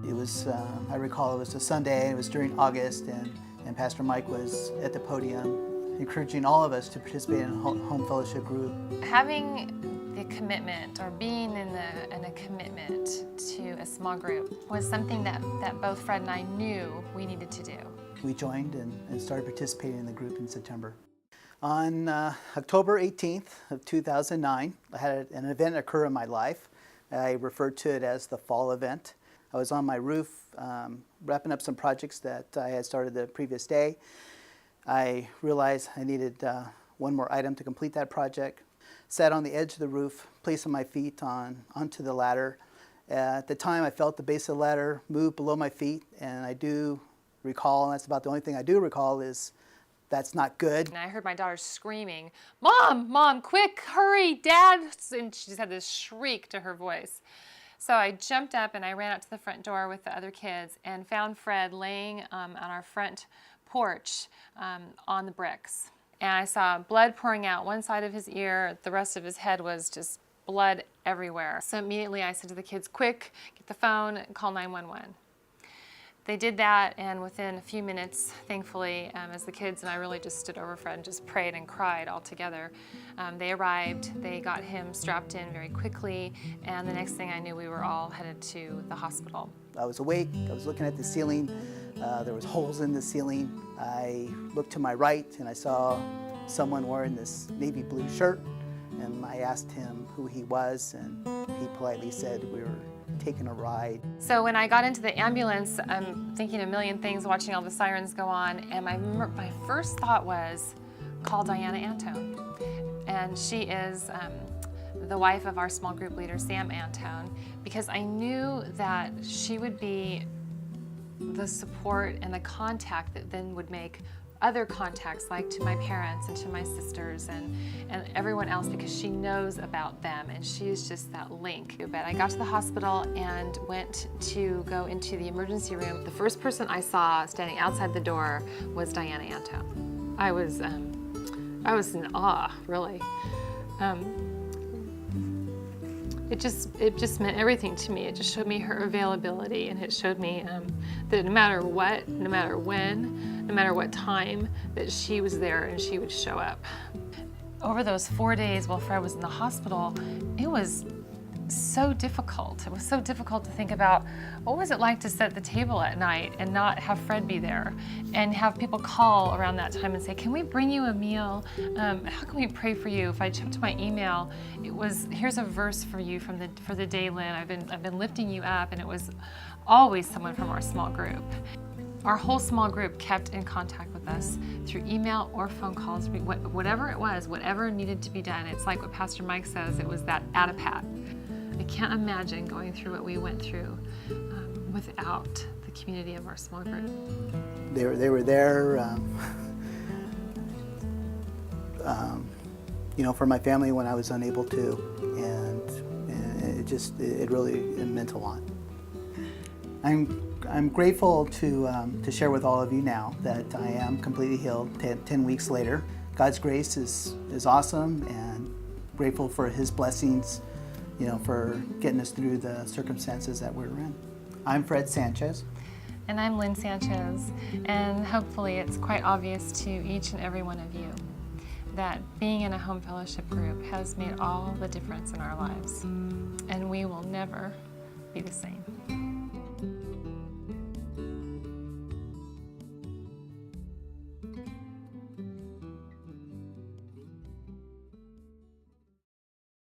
It was, I recall it was a Sunday, it was during August, and Pastor Mike was at the podium encouraging all of us to participate in a home fellowship group. Having the commitment, or being in a commitment to a small group, was something that both Fred and I knew we needed to do. We joined and started participating in the group in September. On October 18th of 2009, I had an event occur in my life. I referred to it as the fall event. I was on my roof wrapping up some projects that I had started the previous day. I realized I needed one more item to complete that project. Sat on the edge of the roof, placing my feet onto the ladder. At the time, I felt the base of the ladder move below my feet, and I do recall, and that's about the only thing I do recall, is that's not good. And I heard my daughter screaming, "Mom, Mom, quick, hurry, Dad!" And she just had this shriek to her voice. So I jumped up and I ran out to the front door with the other kids and found Fred laying on our front porch on the bricks. And I saw blood pouring out one side of his ear, the rest of his head was just blood everywhere. So immediately I said to the kids, "Quick, get the phone, call 911. They did that, and within a few minutes, thankfully, as the kids and I really just stood over Fred and just prayed and cried all together, they arrived, they got him strapped in very quickly, and the next thing I knew, we were all headed to the hospital. I was awake, I was looking at the ceiling, there was holes in the ceiling. I looked to my right and I saw someone wearing this navy blue shirt, and I asked him who he was, and he politely said we were taking a ride. So when I got into the ambulance, I'm thinking a million things, watching all the sirens go on, and my first thought was, call Diana Antone. And she is the wife of our small group leader, Sam Antone, because I knew that she would be the support and the contact that then would make other contacts, like to my parents and to my sisters and everyone else, because she knows about them and she is just that link. But I got to the hospital and went to go into the emergency room. The first person I saw standing outside the door was Diana Antone. I was in awe, really. It just meant everything to me. It just showed me her availability, and it showed me that no matter what, no matter when, no matter what time, that she was there and she would show up. Over those 4 days while Fred was in the hospital, it was so difficult. It was so difficult to think about what was it like to set the table at night and not have Fred be there, and have people call around that time and say, "Can we bring you a meal? How can we pray for you?" If I checked my email, it was, "Here's a verse for you for the day, Lynn. I've been lifting you up," and it was always someone from our small group. Our whole small group kept in contact with us through email or phone calls, whatever it was, whatever needed to be done. It's like what Pastor Mike says, it was that attapat. I can't imagine going through what we went through without the community of our small group. They were there, you know, for my family when I was unable to, and it really meant a lot. I'm grateful to share with all of you now that I am completely healed 10 weeks later. God's grace is awesome, and grateful for His blessings, you know, for getting us through the circumstances that we're in. I'm Fred Sanchez. And I'm Lynn Sanchez, and hopefully it's quite obvious to each and every one of you that being in a home fellowship group has made all the difference in our lives, and we will never be the same.